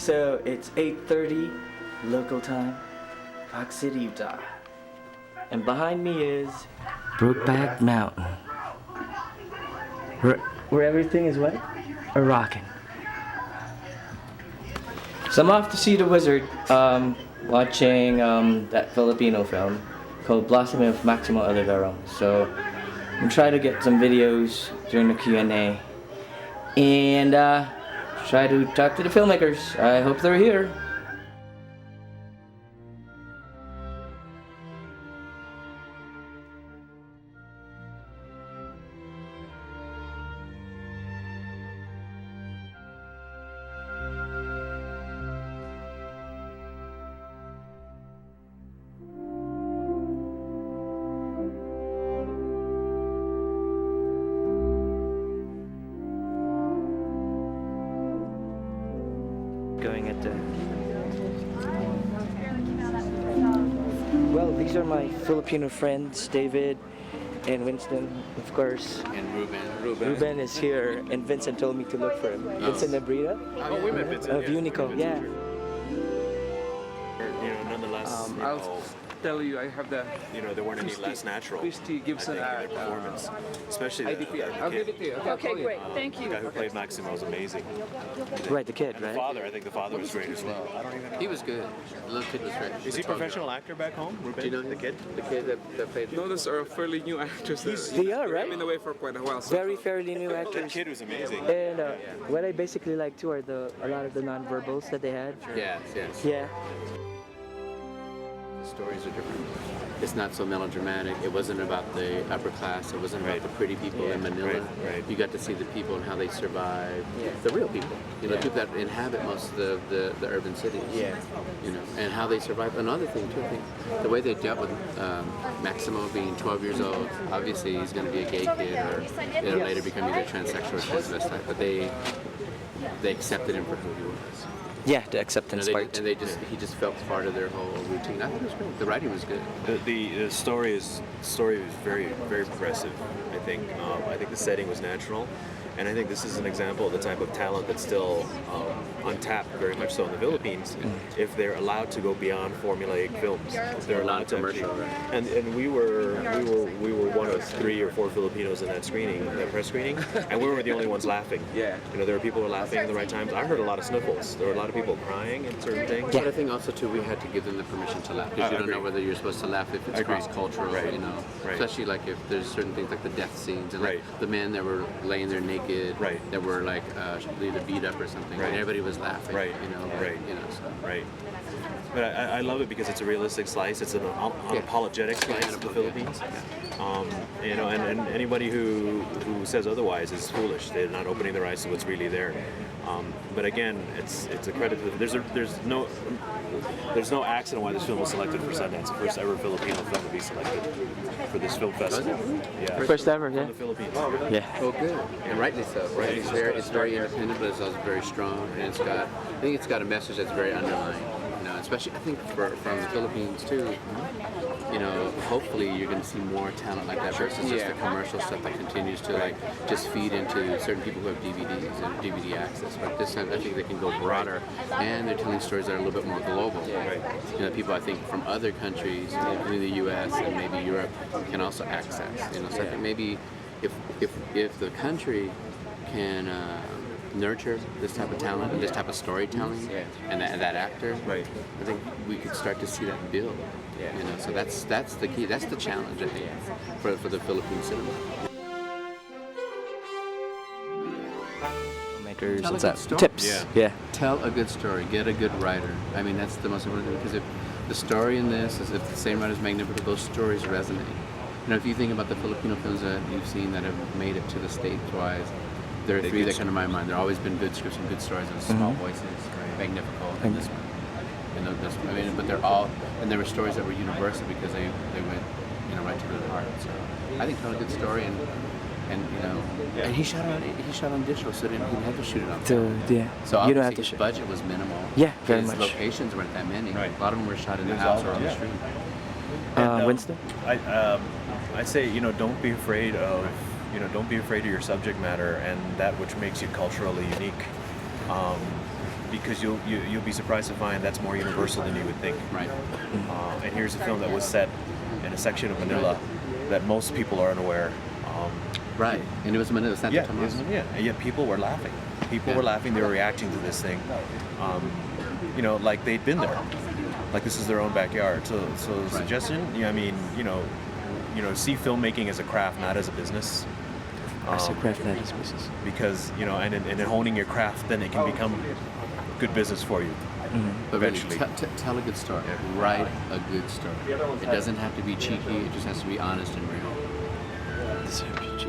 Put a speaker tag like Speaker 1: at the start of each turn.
Speaker 1: So it's 8:30 local time, Park City, Utah. And behind me is Brokeback Mountain. Where everything is what? A rocking. So I'm off to see the wizard, watching that Filipino film called Blossoming of Maximo Oliveros. So I'm trying to get some videos during the Q&A and try to talk to the filmmakers. I hope they're here. Going at the... Well, these are my Filipino friends, David and Winston, of course.
Speaker 2: And Ruben.
Speaker 1: Ruben is here, and Vincent told me to look for him. Vincent Abrita?
Speaker 2: Oh, we met Vincent.
Speaker 1: Of Unico, yeah.
Speaker 3: Nonetheless,
Speaker 4: I'll tell you, I have the...
Speaker 3: there weren't any less natural.
Speaker 4: Christy Gibson
Speaker 3: I think, in their performance, especially
Speaker 4: I'll give it to you.
Speaker 5: Okay, great. Thank you.
Speaker 3: The guy who played Maximo was amazing.
Speaker 1: Right, the kid,
Speaker 3: And
Speaker 1: right?
Speaker 3: the father, I think the father was great as well. I don't even know.
Speaker 2: He was good. The little kid was great.
Speaker 3: Is he a professional actor back home? Ruben?
Speaker 2: Do you know
Speaker 3: the kid?
Speaker 2: The kid that played.
Speaker 4: No, those are fairly new actors.
Speaker 1: They are, right?
Speaker 4: I've been away for quite a while. So
Speaker 1: Very fairly new
Speaker 3: The
Speaker 1: actors.
Speaker 3: kid was amazing.
Speaker 1: And what I basically like too are a lot of the non-verbals that they had.
Speaker 2: Yes.
Speaker 1: Yeah.
Speaker 2: The stories are different. It's not so melodramatic. It wasn't about the upper class. It wasn't about the pretty people in Manila.
Speaker 3: Right.
Speaker 2: You got to see the people and how they survive. The real people. People that inhabit most of the urban cities.
Speaker 1: Yeah.
Speaker 2: And how they survive. Another thing too, I think, the way they dealt with Maximo being 12 years old. Obviously, he's going to be a gay kid, or it'll later become either transsexual or transvestite. But they accepted him for who he was.
Speaker 1: Yeah, the acceptance part.
Speaker 2: And he just felt part of their whole routine. I thought it was great. The writing was good.
Speaker 3: The story was very, very progressive. I think the setting was natural, and I think this is an example of the type of talent that's still untapped, very much so in the Philippines. If they're allowed to go beyond formulaic films, if they're allowed to
Speaker 2: commercial,
Speaker 3: actually,
Speaker 2: right?
Speaker 3: and we were one of 3 or 4 Filipinos in that screening, that press screening, and we were the only ones laughing.
Speaker 4: Yeah.
Speaker 3: There were people who were laughing at the right times. I heard a lot of sniffles. There were a lot of people crying at certain things.
Speaker 2: But I think also too, we had to give them the permission to laugh, because you don't know whether you're supposed to laugh if it's cross-cultural,
Speaker 3: Right.
Speaker 2: Especially like if there's certain things like the death scenes and like
Speaker 3: Right.
Speaker 2: the men that were laying there naked,
Speaker 3: Right.
Speaker 2: that were like either beat up or something,
Speaker 3: Right.
Speaker 2: and everybody was laughing,
Speaker 3: Right. Right.
Speaker 2: So.
Speaker 3: Right. But I love it because it's a realistic slice. It's an unapologetic slice of the Philippines. And anybody who says otherwise is foolish. They're not opening their eyes to what's really there. But again, it's a credit to there's no accident why this film was selected for Sundance. The first ever Filipino film to be selected for this film festival. Yeah.
Speaker 1: First ever, yeah.
Speaker 3: From the Philippines.
Speaker 1: Yeah.
Speaker 2: Oh, good, and rightly so. Right, it's very independent, but it's also very strong, and I think it's got a message that's very underlying. Especially I think from the Philippines too. Hopefully you're going to see more talent like that versus just the commercial stuff that continues to just feed into certain people who have DVDs and DVD access. But this time I think they can go broader, and they're telling stories that are a little bit more global. Right. People I think from other countries, including the U.S. and maybe Europe, can also access. So I think maybe if the country can nurture this type of talent and this type of storytelling and that actor,
Speaker 3: Right.
Speaker 2: I think we could start to see that build. So that's the key. That's the challenge, I think, for the Philippine cinema.
Speaker 1: Filmmakers
Speaker 2: Tell
Speaker 1: and
Speaker 2: a good
Speaker 1: stuff.
Speaker 2: story.
Speaker 1: Tips. Yeah.
Speaker 2: Tell a good story. Get a good writer. I mean, that's the most important thing, because if the story in this is if the same writer's Magnificent, those stories resonate. If you think about the Filipino films that you've seen that have made it to the States-wise, there are 3 that come to my mind. There have always been good scripts and good stories and Small Voices, Magnificent, and this one. But they're all, and there were stories that were universal because they went, right to the heart. So I think tell a good story, and he shot on digital, so he didn't have to shoot it on film. So
Speaker 1: you don't have to
Speaker 2: his
Speaker 1: shoot.
Speaker 2: budget was minimal.
Speaker 1: Yeah, very
Speaker 2: his
Speaker 1: much.
Speaker 2: Locations weren't that many.
Speaker 3: Right.
Speaker 2: A lot of them were shot in the house or on the street.
Speaker 1: Winston?
Speaker 3: I say don't be afraid of your subject matter and that which makes you culturally unique. because you'll be surprised to find that's more universal than you would think.
Speaker 2: Right.
Speaker 3: And here's a film that was set in a section of Manila that most people are unaware.
Speaker 2: Right. And it was Manila, Santa
Speaker 3: Yeah,
Speaker 2: Tomas.
Speaker 3: and yet people were laughing. People
Speaker 2: Yeah.
Speaker 3: were laughing. They were reacting to this thing, you know, like they'd been there, like this is their own backyard. So the suggestion, yeah, I mean, you know, see filmmaking as a craft, not as a business.
Speaker 1: As a craft, not as business.
Speaker 3: Because you know, and in honing your craft, then it can become good business for you.
Speaker 2: But really,
Speaker 3: Eventually.
Speaker 2: tell a good story. Write a good story. It doesn't have to be cheeky. It just has to be honest and real.
Speaker 1: It's a PG.